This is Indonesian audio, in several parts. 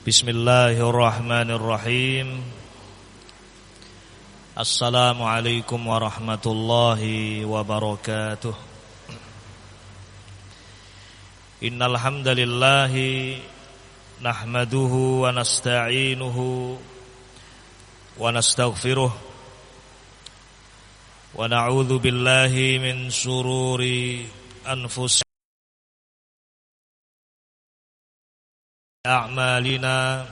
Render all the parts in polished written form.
Bismillahirrahmanirrahim. Assalamualaikum warahmatullahi wabarakatuh. Innal hamdalillahi nahmaduhu wa nasta'inuhu wa nastaghfiruh wa na'udzu billahi min shururi anfusina a'malina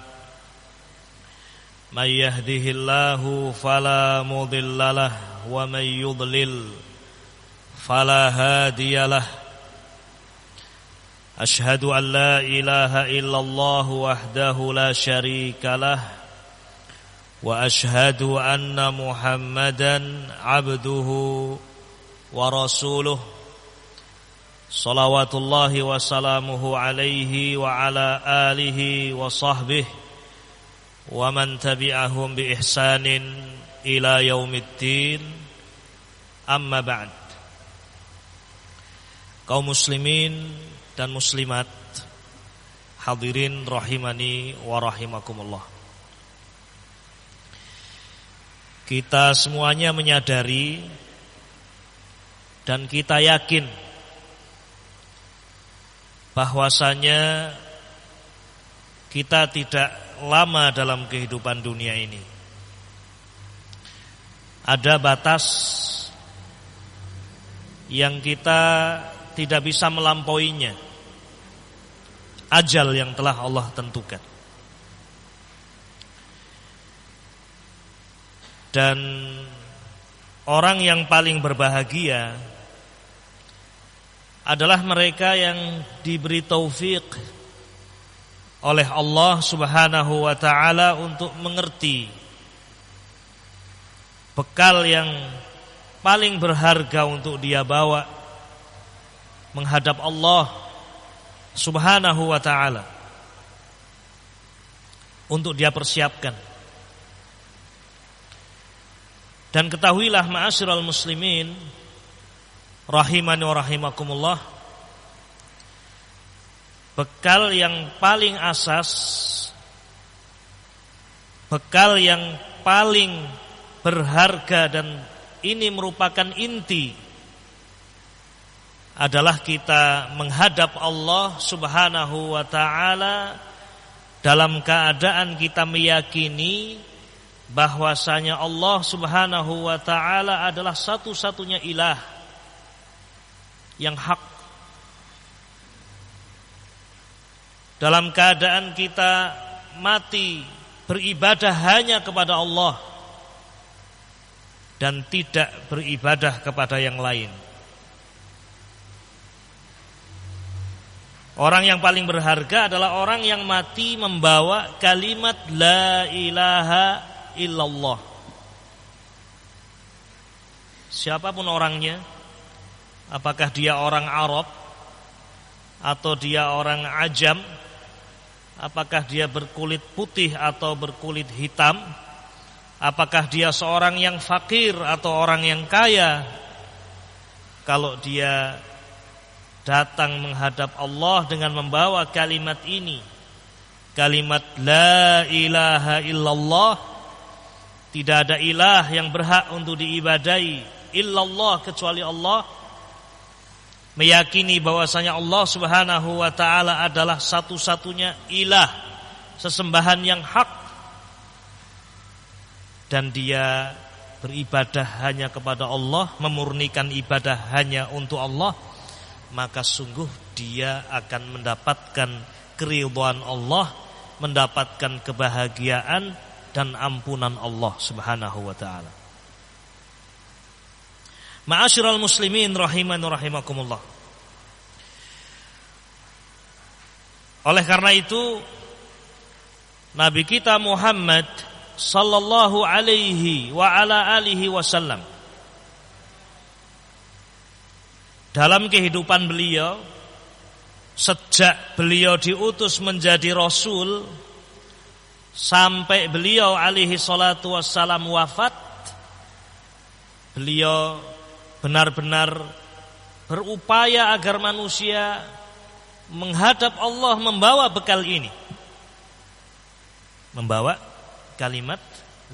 may yahdihillahu fala mudhillalah wa may yudlil fala hadiyalah. Ashhadu an la ilaha illallah wahdahu la syarikalah wa ashhadu anna Muhammadan abduhu wa rasuluh. Salawatullahi wa salamuhu alaihi wa ala alihi wa sahbihi wa man tabi'ahum bi ihsanin ila yaumiddin. Amma ba'd. Kaum muslimin dan muslimat, hadirin rahimani wa rahimakumullah. Kita semuanya menyadari dan kita yakin bahwasanya kita tidak lama dalam kehidupan dunia ini. Ada batas yang kita tidak bisa melampauinya, ajal yang telah Allah tentukan. Dan orang yang paling berbahagia adalah mereka yang diberi taufik oleh Allah Subhanahu wa ta'ala untuk mengerti bekal yang paling berharga untuk dia bawa menghadap Allah Subhanahu wa ta'ala, untuk dia persiapkan. Dan ketahuilah ma'asyiral muslimin rahimani wa rahimakumullah, bekal yang paling asas, bekal yang paling berharga, dan ini merupakan inti, adalah kita menghadap Allah Subhanahu wa ta'ala dalam keadaan kita meyakini bahwasanya Allah Subhanahu wa ta'ala adalah satu-satunya ilah yang hak. Dalam keadaan kita mati beribadah hanya kepada Allah dan tidak beribadah kepada yang lain. Orang yang paling berharga adalah orang yang mati membawa kalimat la ilaha illallah. Siapapun orangnya, apakah dia orang Arab atau dia orang Ajam, apakah dia berkulit putih atau berkulit hitam, apakah dia seorang yang fakir atau orang yang kaya, kalau dia datang menghadap Allah dengan membawa kalimat ini, kalimat la ilaha illallah, tidak ada ilah yang berhak untuk diibadahi illallah kecuali Allah, meyakini bahwasanya Allah Subhanahu wa ta'ala adalah satu-satunya ilah, sesembahan yang hak, dan dia beribadah hanya kepada Allah, memurnikan ibadah hanya untuk Allah, maka sungguh dia akan mendapatkan keridhaan Allah, mendapatkan kebahagiaan dan ampunan Allah Subhanahu wa ta'ala. Ma'asyiral muslimin rahimani wa rahimakumullah. Oleh karena itu, Nabi kita Muhammad sallallahu alaihi wa ala alihi wasallam, dalam kehidupan beliau, sejak beliau diutus menjadi Rasul sampai beliau alaihi salatu wassalam wafat, beliau benar-benar berupaya agar manusia menghadap Allah membawa bekal ini. membawa kalimat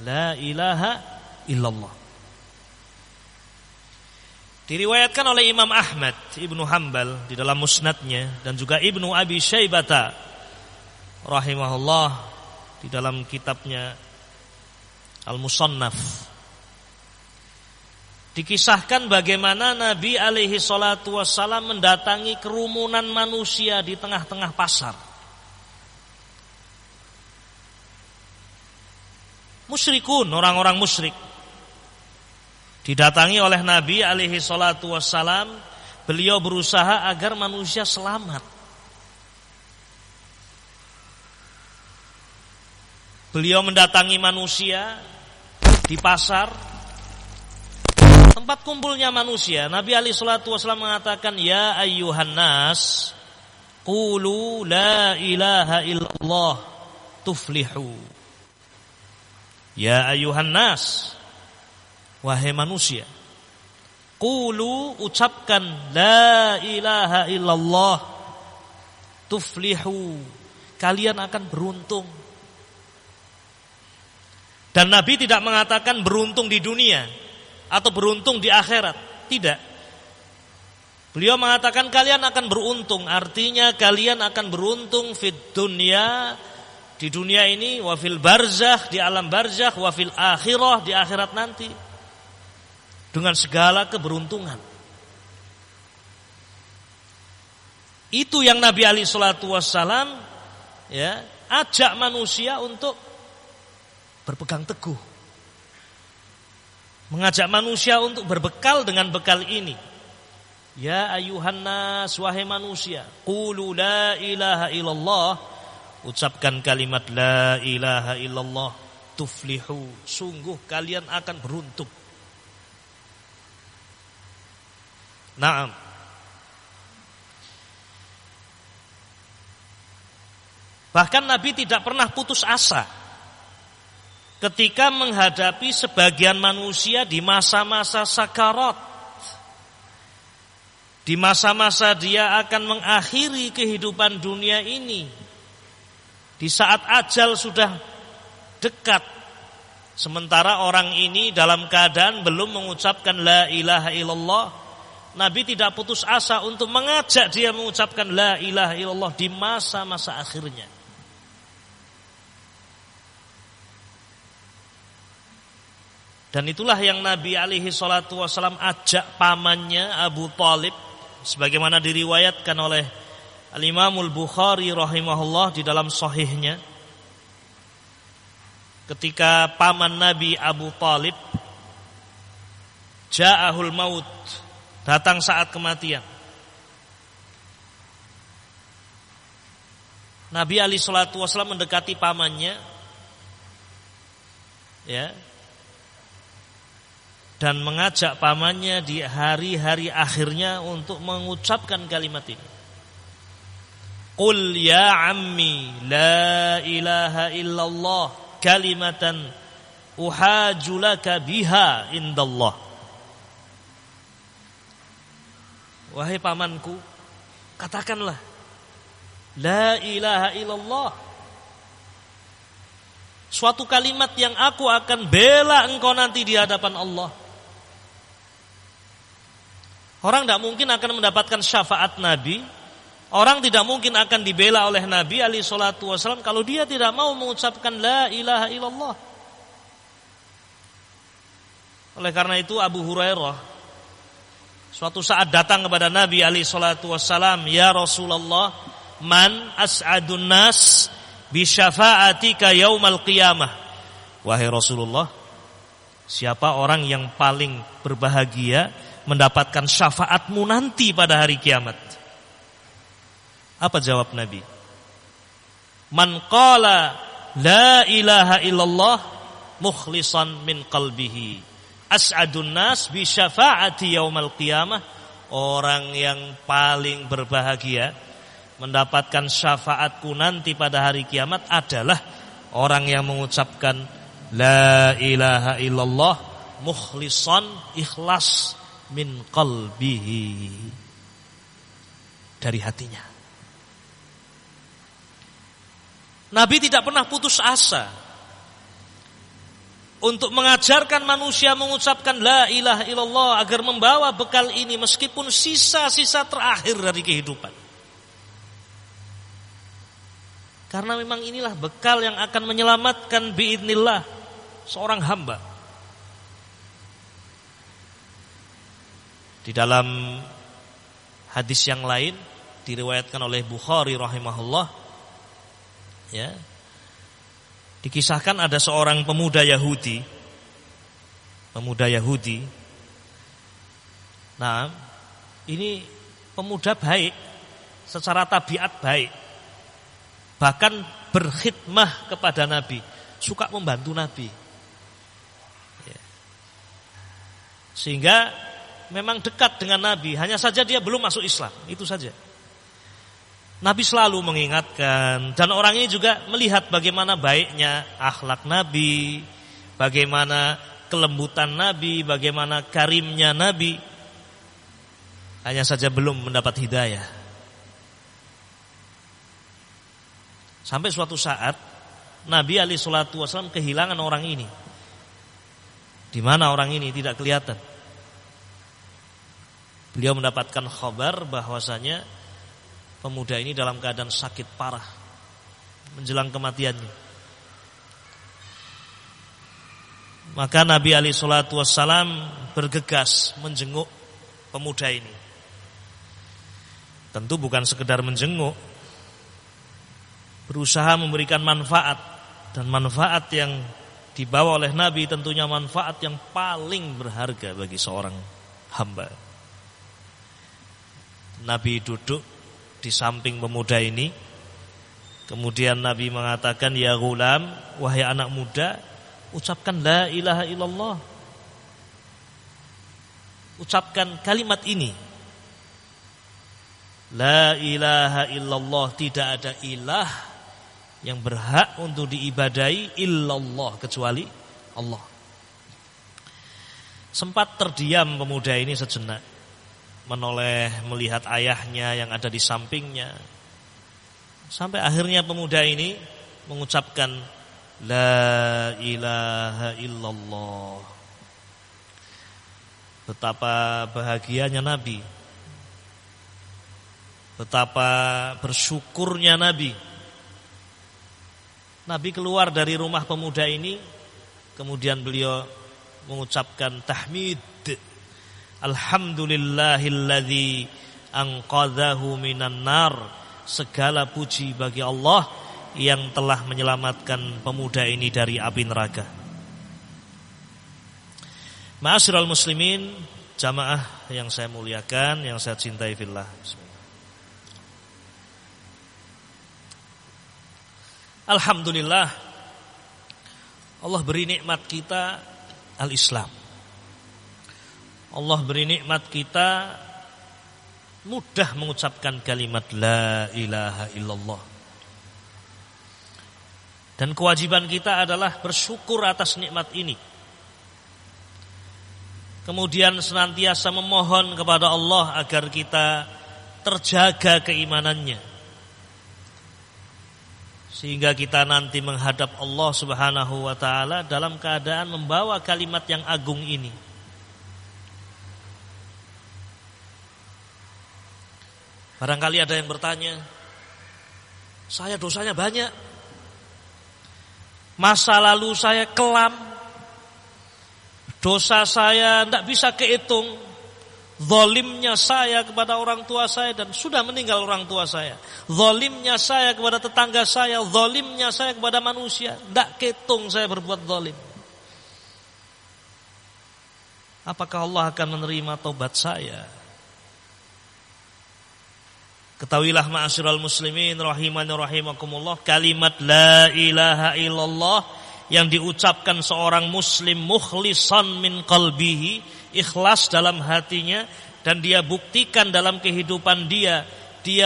la ilaha illallah. Diriwayatkan oleh Imam Ahmad Ibnu Hanbal di dalam musnadnya dan juga Ibnu Abi Syaibata rahimahullah di dalam kitabnya Al-Musannaf. Dikisahkan bagaimana Nabi alaihi salatu wassalam mendatangi kerumunan manusia di tengah-tengah pasar. Musyrikun, orang-orang musyrik. Didatangi oleh Nabi alaihi salatu wassalam, beliau berusaha agar manusia selamat. Beliau mendatangi manusia di pasar, tempat kumpulnya manusia. Nabi alaihi salatu wassalam mengatakan, ya ayyuhan nas, qulu la ilaha illallah tuflihu. Ya ayyuhan nas, wahai manusia, qulu, ucapkan la ilaha illallah tuflihu, kalian akan beruntung. Dan Nabi tidak mengatakan beruntung di dunia atau beruntung di akhirat, tidak. Beliau mengatakan kalian akan beruntung, artinya kalian akan beruntung fid dunya, di dunia ini, wa fil barzakh, di alam barzakh, wa fil akhirah, di akhirat nanti, dengan segala keberuntungan. Itu yang Nabi alaihi salatu wassalam ajak manusia untuk berpegang teguh. Mengajak manusia untuk berbekal dengan bekal ini. Ya ayuhan nas, wahai manusia, qulu la ilaha illallah, ucapkan kalimat la ilaha illallah tuflihu, sungguh kalian akan beruntung. Naam. Bahkan Nabi tidak pernah putus asa ketika menghadapi sebagian manusia di masa-masa sakarat, di masa-masa dia akan mengakhiri kehidupan dunia ini, di saat ajal sudah dekat, sementara orang ini dalam keadaan belum mengucapkan la ilaha illallah. Nabi tidak putus asa untuk mengajak dia mengucapkan la ilaha illallah di masa-masa akhirnya. Dan itulah yang Nabi alaihi salatu wasallam ajak pamannya Abu Thalib, sebagaimana diriwayatkan oleh Al-Imamul Bukhari rahimahullah di dalam sahihnya. Ketika paman Nabi Abu Thalib ja'ahul maut, datang saat kematian, Nabi alaihi salatu wasallam mendekati pamannya, dan mengajak pamannya di hari-hari akhirnya untuk mengucapkan kalimat ini. Qul ya ammi la ilaha illallah kalimatan uhajulaka biha indallah. Wahai pamanku, katakanlah la ilaha illallah, suatu kalimat yang aku akan bela engkau nanti di hadapan Allah. Orang tidak mungkin akan mendapatkan syafaat Nabi, orang tidak mungkin akan dibela oleh Nabi alaihi salatu wasallam kalau dia tidak mau mengucapkan la ilaha illallah. Oleh karena itu Abu Hurairah suatu saat datang kepada Nabi alaihi salatu wasallam, ya Rasulullah, man as'adun nas bi syafa'atika yaumal qiyamah. Wahai Rasulullah, siapa orang yang paling berbahagia mendapatkan syafaatmu nanti pada hari kiamat? Apa jawab Nabi? Man qala la ilaha illallah mukhlisan min qalbihi as'adun nas bi syafa'ati yaumal qiyamah. Orang yang paling berbahagia mendapatkan syafaatku nanti pada hari kiamat adalah orang yang mengucapkan la ilaha illallah mukhlisan, ikhlas, min qalbihi, dari hatinya. Nabi tidak pernah putus asa untuk mengajarkan manusia mengucapkan la ilaha illallah agar membawa bekal ini meskipun sisa-sisa terakhir dari kehidupan. Karena memang inilah bekal yang akan menyelamatkan biidznillah seorang hamba. Di dalam hadis yang lain diriwayatkan oleh Bukhari rahimahullah, ya, dikisahkan ada seorang pemuda Yahudi. Nah, ini pemuda baik, secara tabiat baik, bahkan berkhidmah kepada Nabi, suka membantu Nabi, ya. Sehingga memang dekat dengan Nabi, hanya saja dia belum masuk Islam, itu saja. Nabi selalu mengingatkan, dan orang ini juga melihat bagaimana baiknya akhlak Nabi, bagaimana kelembutan Nabi, bagaimana karimnya Nabi. Hanya saja belum mendapat hidayah. Sampai suatu saat Nabi alaihi salatu wasallam kehilangan orang ini. Di mana orang ini tidak kelihatan. Beliau mendapatkan kabar bahwasanya pemuda ini dalam keadaan sakit parah menjelang kematiannya. Maka Nabi alaihi salatu wassalam bergegas menjenguk pemuda ini. Tentu bukan sekedar menjenguk, berusaha memberikan manfaat, dan manfaat yang dibawa oleh Nabi tentunya manfaat yang paling berharga bagi seorang hamba. Nabi duduk di samping pemuda ini. Kemudian Nabi mengatakan, ya ghulam, wahai anak muda, ucapkan la ilaha illallah. Ucapkan kalimat ini. La ilaha illallah, tidak ada ilah yang berhak untuk diibadai illallah, kecuali Allah. Sempat terdiam pemuda ini sejenak, menoleh melihat ayahnya yang ada di sampingnya. Sampai akhirnya pemuda ini mengucapkan la ilaha illallah. Betapa bahagianya Nabi, betapa bersyukurnya Nabi. Nabi keluar dari rumah pemuda ini, kemudian beliau mengucapkan tahmid. Alhamdulillahilladzi anqadhahu minan nar. Segala puji bagi Allah yang telah menyelamatkan pemuda ini dari api neraka. Ma'asyiral muslimin, jamaah yang saya muliakan, yang saya cintai fillah. Alhamdulillah, Allah beri nikmat kita al-Islam. Allah beri nikmat kita mudah mengucapkan kalimat la ilaha illallah. Dan kewajiban kita adalah bersyukur atas nikmat ini. Kemudian senantiasa memohon kepada Allah agar kita terjaga keimanannya, sehingga kita nanti menghadap Allah Subhanahu wa taala dalam keadaan membawa kalimat yang agung ini. Barangkali ada yang bertanya, saya dosanya banyak, masa lalu saya kelam, dosa saya tidak bisa kehitung, zalimnya saya kepada orang tua saya dan sudah meninggal orang tua saya, zalimnya saya kepada tetangga saya, zalimnya saya kepada manusia, tidak kehitung saya berbuat zalim. Apakah Allah akan menerima taubat saya? Ketahuilah ma'asyiral muslimin rahimani rahimakumullah, kalimat la ilaha illallah yang diucapkan seorang muslim mukhlisan min qalbihi, ikhlas dalam hatinya, dan dia buktikan dalam kehidupan dia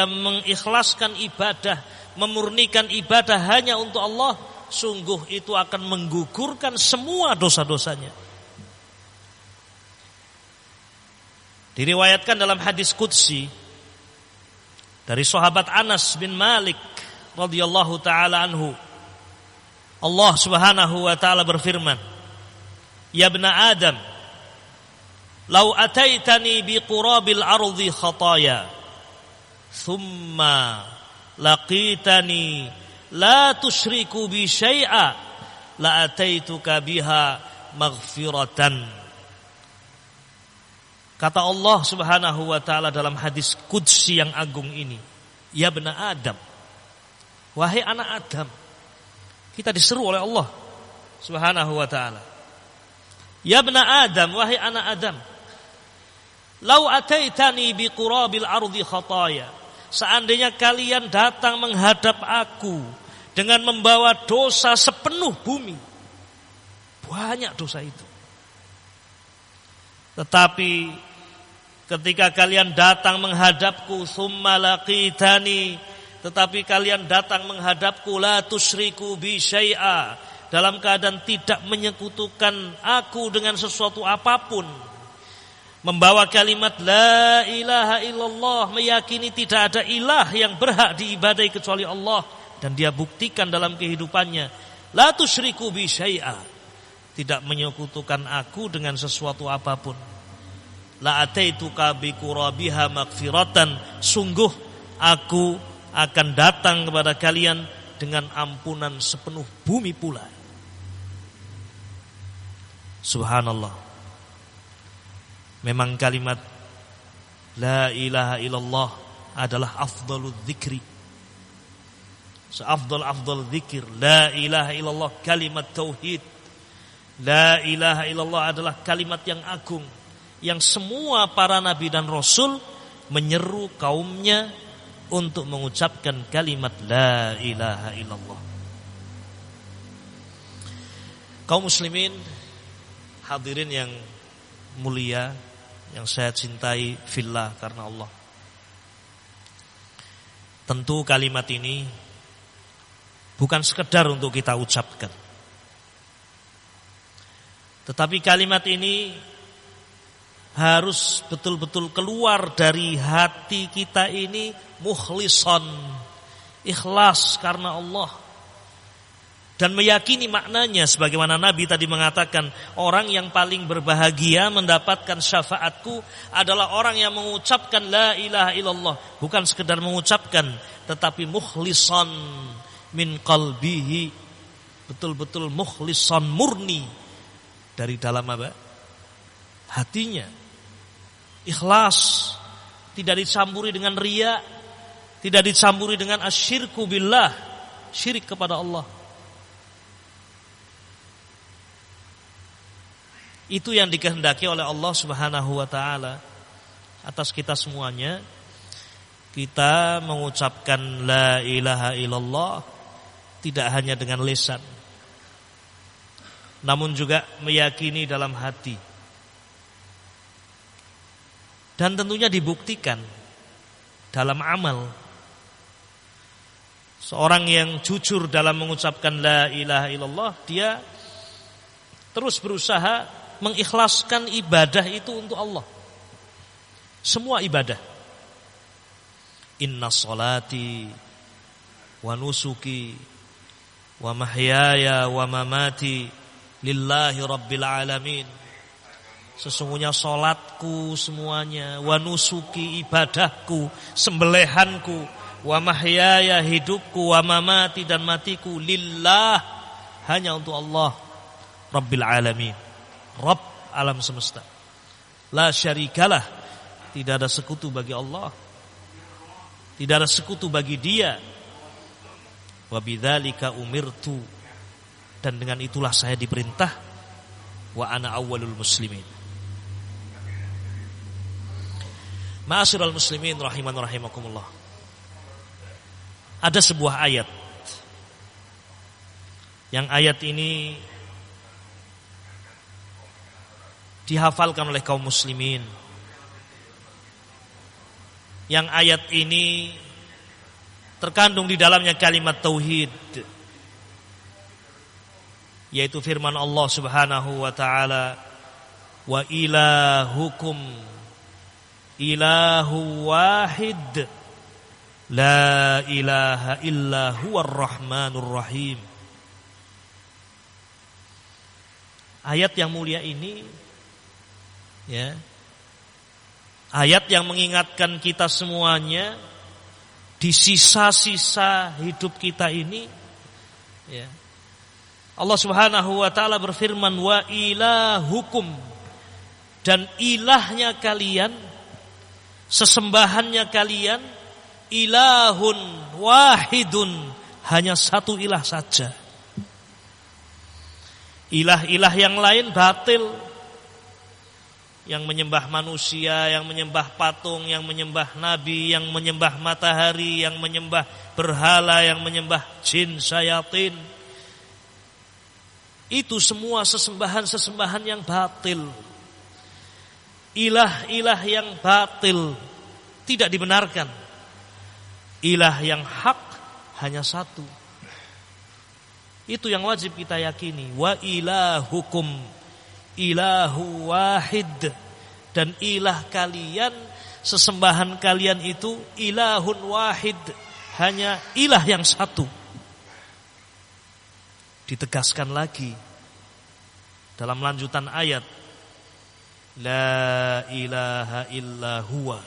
mengikhlaskan ibadah, memurnikan ibadah hanya untuk Allah, sungguh itu akan menggugurkan semua dosa-dosanya. Diriwayatkan dalam hadis qudsi dari sahabat Anas bin Malik radhiyallahu taala anhu, Allah Subhanahu wa taala berfirman, "Ya ibna Adam, law ataitani biqurabil ardi khataya, thumma laqitani la tusyriku bi syai'a, la ataituka biha maghfiratan." Kata Allah Subhanahu wa taala dalam hadis qudsi yang agung ini, "Ya ibna Adam, wahai anak Adam." Kita diseru oleh Allah Subhanahu wa taala. "Ya ibna Adam, wahai anak Adam, lau ataitani biqurabil ardi khataya." Seandainya kalian datang menghadap aku dengan membawa dosa sepenuh bumi. Banyak dosa itu. Tetapi ketika kalian datang menghadapku, summa laqitani, tetapi kalian datang menghadapku, la tusyriku bi syai'a, dalam keadaan tidak menyekutukan aku dengan sesuatu apapun, membawa kalimat la ilaha illallah, meyakini tidak ada ilah yang berhak diibadai kecuali Allah, dan dia buktikan dalam kehidupannya, la tusyriku bi syai'a, tidak menyekutukan aku dengan sesuatu apapun, la ataituka bi qurabiha maghfiratan, sungguh aku akan datang kepada kalian dengan ampunan sepenuh bumi pula. Subhanallah. Memang kalimat la ilaha illallah adalah afdalul dzikri. Seafdal dzikir la ilaha illallah, kalimat tauhid. La ilaha illallah adalah kalimat yang agung, yang semua para nabi dan rasul menyeru kaumnya untuk mengucapkan kalimat la ilaha illallah. Kaum muslimin, hadirin yang mulia, yang saya cintai fillah karena Allah. Tentu kalimat ini bukan sekedar untuk kita ucapkan, tetapi kalimat ini harus betul-betul keluar dari hati kita ini mukhlisan, ikhlas karena Allah, dan meyakini maknanya sebagaimana Nabi tadi mengatakan, orang yang paling berbahagia mendapatkan syafaatku adalah orang yang mengucapkan la ilaha illallah, bukan sekedar mengucapkan tetapi mukhlisan min qalbihi, betul-betul mukhlisan, murni dari dalam apa? Hatinya. Ikhlas, tidak dicampuri dengan riya, tidak dicampuri dengan asyirku billah, syirik kepada Allah. Itu yang dikehendaki oleh Allah Subhanahu wa taala atas kita semuanya. Kita mengucapkan la ilaha illallah tidak hanya dengan lisan, namun juga meyakini dalam hati. Dan tentunya dibuktikan dalam amal. Seorang yang jujur dalam mengucapkan la ilaha illallah, dia terus berusaha mengikhlaskan ibadah itu untuk Allah. Semua ibadah. Inna salati wa nusuki wa mahyaya wa mamati lillahi rabbil alamin. Sesungguhnya solatku semuanya, wa nusuki ibadahku, sembelihanku, wa mahyaya hidupku, wa mamati dan matiku, lillah, hanya untuk Allah rabbil alamin, Rabb alam semesta. La syarikalah, tidak ada sekutu bagi Allah, tidak ada sekutu bagi Dia. Wa bidzalika umirtu, dan dengan itulah saya diperintah. Wa ana awwalul muslimin. Ma'asyiral muslimin rahiman rahimakumullah. Ada sebuah ayat, yang ayat ini dihafalkan oleh kaum muslimin. Yang ayat ini terkandung di dalamnya kalimat tauhid, yaitu firman Allah Subhanahu wa taala, wa ilahukum ilahu wahid La ilaha illa huwar rahmanur rahim. Ayat yang mulia ini, ya, ayat yang mengingatkan kita semuanya di sisa-sisa hidup kita ini, ya. Allah Subhanahu wa taala berfirman, wa ilahukum, dan ilahnya kalian, sesembahannya kalian, ilahun wahidun, hanya satu ilah saja. Ilah-ilah yang lain batil, yang menyembah manusia, yang menyembah patung, yang menyembah nabi, yang menyembah matahari, yang menyembah berhala, yang menyembah jin, syayatin. Itu semua sesembahan-sesembahan yang batil. Ilah-ilah yang batil tidak dibenarkan. Ilah yang hak hanya satu. Itu yang wajib kita yakini. Wa ilahukum ilahu wahid, dan ilah kalian, sesembahan kalian itu ilahun wahid, hanya ilah yang satu. Ditegaskan lagi dalam lanjutan ayat, la ilaha illa huwa,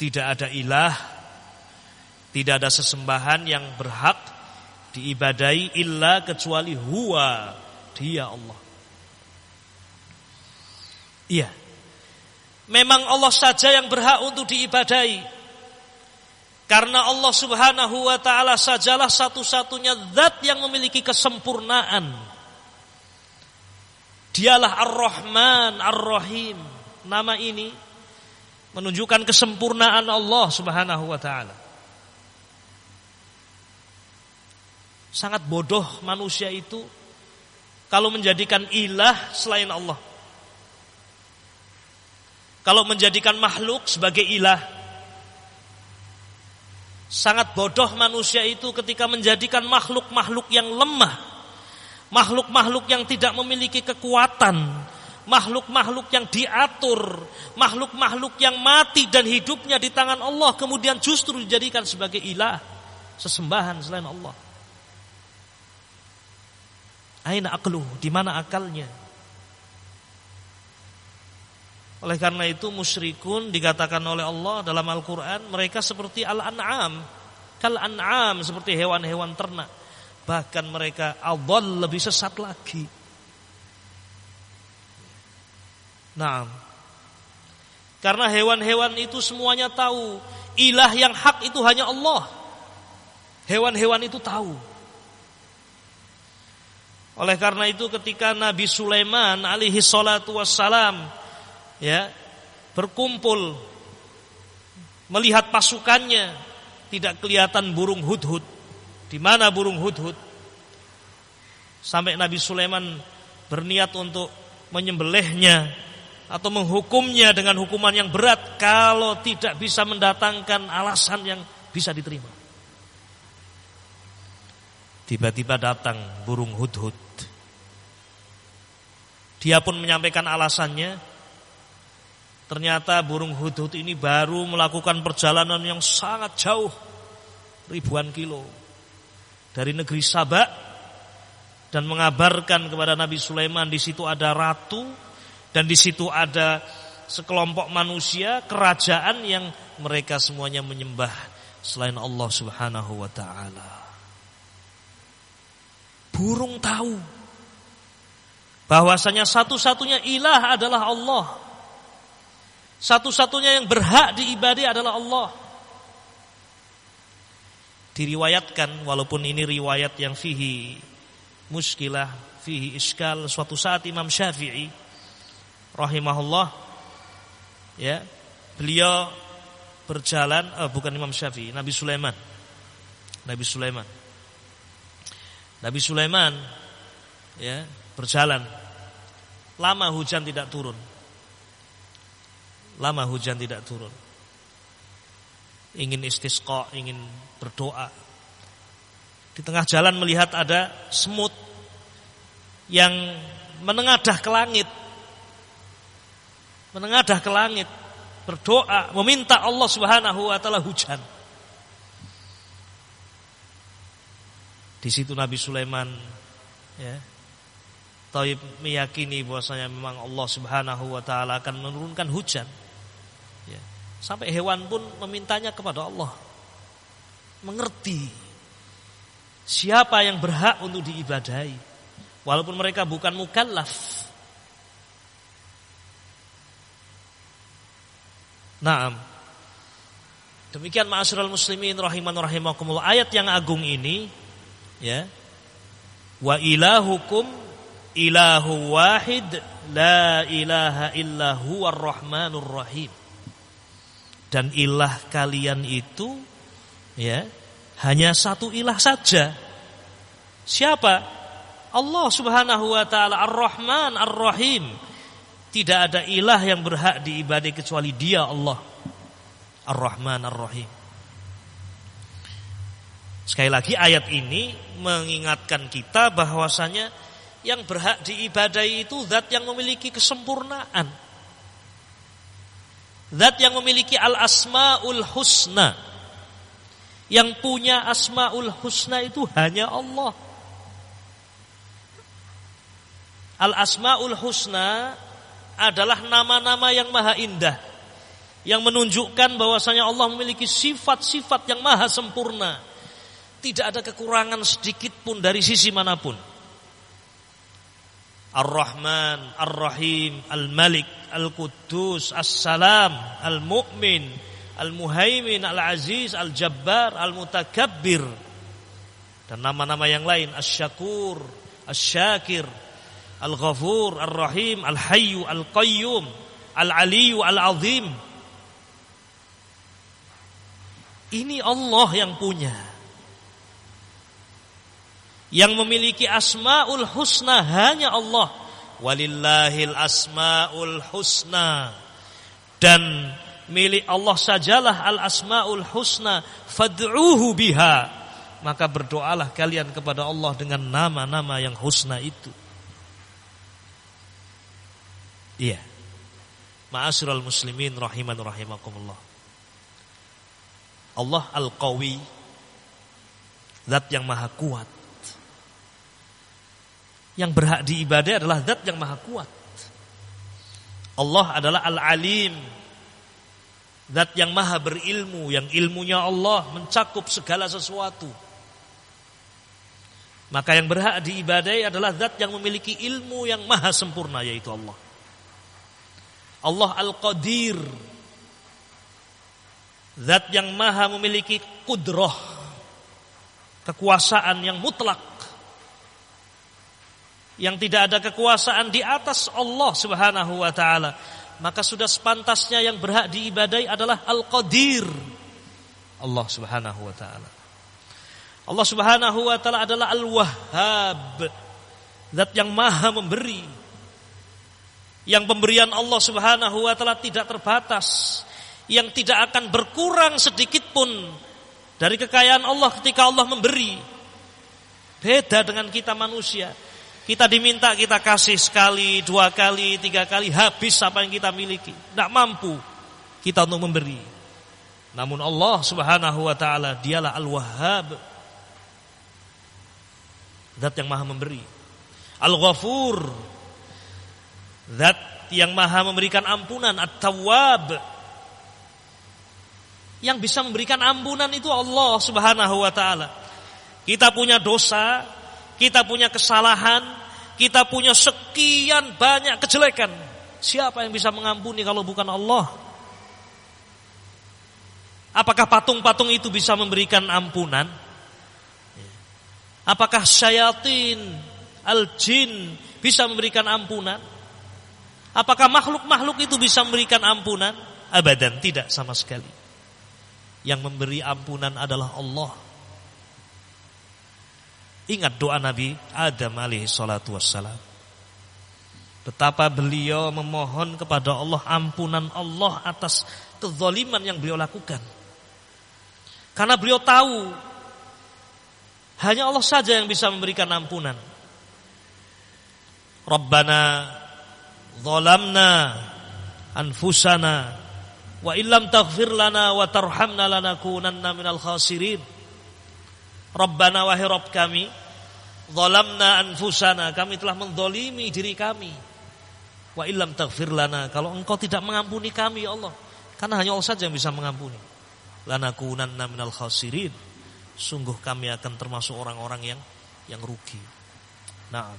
tidak ada ilah, tidak ada sesembahan yang berhak diibadai illa kecuali huwa, dia Allah. Iya, memang Allah saja yang berhak untuk diibadai, karena Allah Subhanahu wa ta'ala sajalah satu-satunya zat yang memiliki kesempurnaan. Dialah Ar-Rahman Ar-Rahim. Nama ini menunjukkan kesempurnaan Allah Subhanahu wa ta'ala. Sangat bodoh manusia itu kalau menjadikan ilah selain Allah, kalau menjadikan makhluk sebagai ilah. Sangat bodoh manusia itu ketika menjadikan makhluk-makhluk yang lemah, makhluk-makhluk yang tidak memiliki kekuatan, makhluk-makhluk yang diatur, makhluk-makhluk yang mati dan hidupnya di tangan Allah, kemudian justru dijadikan sebagai ilah, sesembahan selain Allah. Aina aqluh, di mana akalnya? Oleh karena itu musyrikun dikatakan oleh Allah dalam Al-Quran, mereka seperti al-an'am, kal-an'am, seperti hewan-hewan ternak. Bahkan mereka adhall, lebih sesat lagi. Nah, karena hewan-hewan itu semuanya tahu ilah yang hak itu hanya Allah. Hewan-hewan itu tahu. Oleh karena itu ketika Nabi Sulaiman alaihi salatu wassalam, ya, berkumpul melihat pasukannya, tidak kelihatan burung hudhud. Di mana burung hudhud? Sampai Nabi Sulaiman berniat untuk menyembelihnya atau menghukumnya dengan hukuman yang berat kalau tidak bisa mendatangkan alasan yang bisa diterima. Tiba-tiba datang burung hudhud. Dia pun menyampaikan alasannya. Ternyata burung hudhud ini baru melakukan perjalanan yang sangat jauh, ribuan kilo, dari negeri Saba, dan mengabarkan kepada Nabi Sulaiman di situ ada ratu dan di situ ada sekelompok manusia, kerajaan yang mereka semuanya menyembah selain Allah Subhanahu wa ta'ala. Burung tahu bahwasanya satu-satunya ilah adalah Allah. Satu-satunya yang berhak diibadai adalah Allah. Diriwayatkan, walaupun ini riwayat yang fihi muskilah, fihi iskal, suatu saat Imam Syafi'i rahimahullah, ya, beliau berjalan, bukan Imam Syafi'i, Nabi Sulaiman. Nabi Sulaiman, ya, berjalan. Lama hujan tidak turun. Ingin istisqa, ingin berdoa. Di tengah jalan melihat ada semut yang menengadah ke langit. berdoa, meminta Allah Subhanahu wa taala hujan. Di situ Nabi Sulaiman ya, Thaib meyakini bahwasanya memang Allah Subhanahu wa taala akan menurunkan hujan. Ya. Sampai hewan pun memintanya kepada Allah. Mengerti siapa yang berhak untuk diibadahi, walaupun mereka bukan mukallaf. Naam. Demikian ma'asyiral muslimin rahiman rahimakumullah, ayat yang agung ini ya. Wa ilahukum ilahu wahid la ilaha illa huwar rahmanur rahim. Dan ilah kalian itu ya hanya satu ilah saja. Siapa? Allah Subhanahu wa taala Ar-Rahman Ar-Rahim. Tidak ada ilah yang berhak diibadai kecuali Dia, Allah Ar-Rahman Ar-Rahim. Sekali lagi ayat ini mengingatkan kita bahwasanya yang berhak diibadai itu zat yang memiliki kesempurnaan, zat yang memiliki al-asmaul husna. Yang punya asmaul husna itu hanya Allah. Al-asmaul husna adalah nama-nama yang maha indah, yang menunjukkan bahwasanya Allah memiliki sifat-sifat yang maha sempurna. Tidak ada kekurangan sedikit pun dari sisi manapun. Ar-Rahman, Ar-Rahim, Al-Malik, Al-Quddus, As-Salam, Al-Mu'min, Al-Muhaimin, Al-Aziz, Al-Jabbar, Al-Mutakabbir. Dan nama-nama yang lain, Asy-Syakur, Asy-Syakir, Al-Ghafur, Ar-Rahim, Al-Hayyu, Al-Qayyum, Al-Aliyyu, Al-Azim. Ini Allah yang punya, yang memiliki asmaul husna hanya Allah. Walillahil asmaul husna. Dan milik Allah sajalah al-asmaul husna. Fad'uhu biha. Maka berdoalah kalian kepada Allah dengan nama-nama yang husna itu. Iya. Ma'asyiral muslimin rahiman rahimakumullah. Allah Al-Qawi, zat yang maha kuat. Yang berhak diibadai adalah zat yang maha kuat. Allah adalah Al-Alim, zat yang maha berilmu, yang ilmunya Allah mencakup segala sesuatu. Maka yang berhak diibadai adalah zat yang memiliki ilmu yang maha sempurna, yaitu Allah. Allah Al-Qadir, zat yang maha memiliki kudrah, kekuasaan yang mutlak, yang tidak ada kekuasaan di atas Allah Subhanahu wa taala. Maka sudah sepantasnya yang berhak diibadai adalah Al-Qadir, Allah Subhanahu wa taala. Allah Subhanahu wa taala adalah Al-Wahhab, zat yang maha memberi, yang pemberian Allah Subhanahu wa taala tidak terbatas, yang tidak akan berkurang sedikit pun dari kekayaan Allah ketika Allah memberi. Beda dengan kita manusia. Kita diminta, kita kasih sekali, 2 kali, 3 kali, habis apa yang kita miliki. Tidak mampu kita untuk memberi. Namun Allah Subhanahu wa taala dialah Al-Wahhab, zat yang maha memberi. Al-Ghafur, zat yang maha memberikan ampunan. At-Tawwab, yang bisa memberikan ampunan itu Allah Subhanahu wa taala. Kita punya dosa, kita punya kesalahan, kita punya sekian banyak kejelekan. Siapa yang bisa mengampuni kalau bukan Allah? Apakah patung-patung itu bisa memberikan ampunan? Apakah syayatin, al-jin bisa memberikan ampunan? Apakah makhluk-makhluk itu bisa memberikan ampunan? Abadan, tidak sama sekali. Yang memberi ampunan adalah Allah. Ingat doa Nabi Adam alaihi salatu wassalam. Betapa beliau memohon kepada Allah ampunan Allah atas kezaliman yang beliau lakukan. Karena beliau tahu hanya Allah saja yang bisa memberikan ampunan. Rabbana zalamna anfusana Wa illam taghfir lana wa tarhamna lanakunanna minal khasirin. Rabbana wahai Rabb kami, zalamna anfusana, kami telah menzalimi diri kami. Wa illam taghfir lana, kalau engkau tidak mengampuni kami ya Allah, karena hanya Allah saja yang bisa mengampuni. Lanakunanna minal khasirin, sungguh kami akan termasuk orang-orang yang rugi. Naam.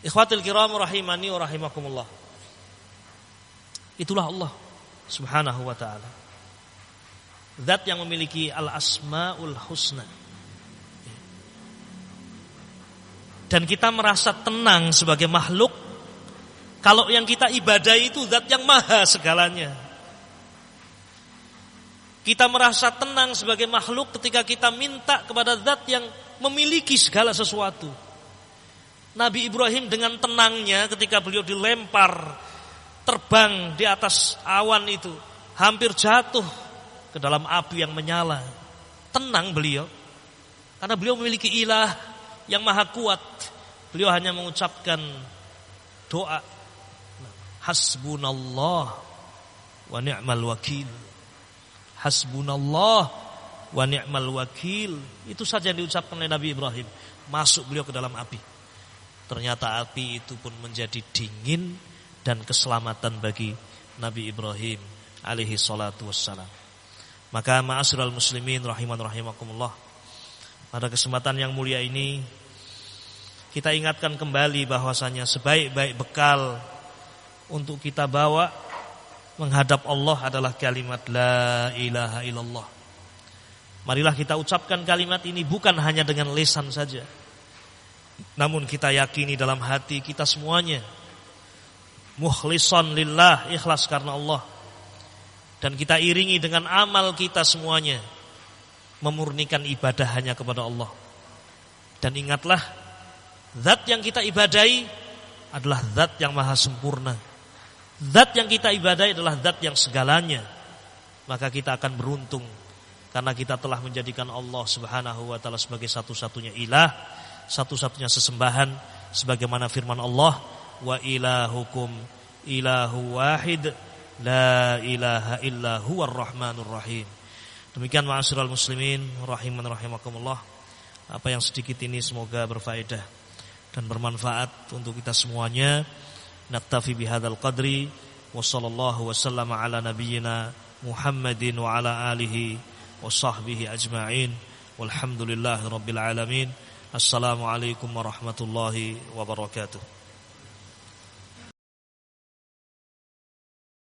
Ikhwatul kiram rahimani wa rahimakumullah. Itulah Allah Subhanahu wa ta'ala, zat yang memiliki al-asmaul husna. Dan kita merasa tenang sebagai makhluk kalau yang kita ibadahi itu zat yang maha segalanya. Kita merasa tenang sebagai makhluk ketika kita minta kepada zat yang memiliki segala sesuatu. Nabi Ibrahim dengan tenangnya ketika beliau dilempar terbang di atas awan itu, hampir jatuh ke dalam api yang menyala. Tenang beliau, karena beliau memiliki ilah yang maha kuat. Beliau hanya mengucapkan doa, hasbunallah wa ni'mal wakil. Hasbunallah wa ni'mal wakil. Itu saja yang diucapkan oleh Nabi Ibrahim. Masuk beliau ke dalam api. Ternyata api itu pun menjadi dingin dan keselamatan bagi Nabi Ibrahim alaihi salatu wassalam. Maka ma'asyiral muslimin rahiman rahimakumullah, pada kesempatan yang mulia ini kita ingatkan kembali bahwasanya sebaik-baik bekal untuk kita bawa menghadap Allah adalah kalimat la ilaha illallah. Marilah kita ucapkan kalimat ini bukan hanya dengan lisan saja, namun kita yakini dalam hati kita semuanya, mukhlishan lillah, ikhlas karena Allah. Dan kita iringi dengan amal kita semuanya, memurnikan ibadah hanya kepada Allah. Dan ingatlah, zat yang kita ibadahi adalah zat yang maha sempurna. Zat yang kita ibadahi adalah zat yang segalanya. Maka kita akan beruntung, karena kita telah menjadikan Allah Subhanahu wa ta'ala sebagai satu-satunya ilah, satu-satunya sesembahan, sebagaimana firman Allah, wa ilahukum ilahu wahid la ilaha illa huwar rahmanur rahim. Demikian ma'asyiral muslimin rahiman rahimakumullah, apa yang sedikit ini semoga berfaedah dan bermanfaat untuk kita semuanya. Naktafi bihadzal qadri wa sallallahu wasallama ala nabiyyina Muhammadin wa ala alihi wa sahbihi ajma'in walhamdulillahi rabbil alamin. Assalamualaikum warahmatullahi wabarakatuh.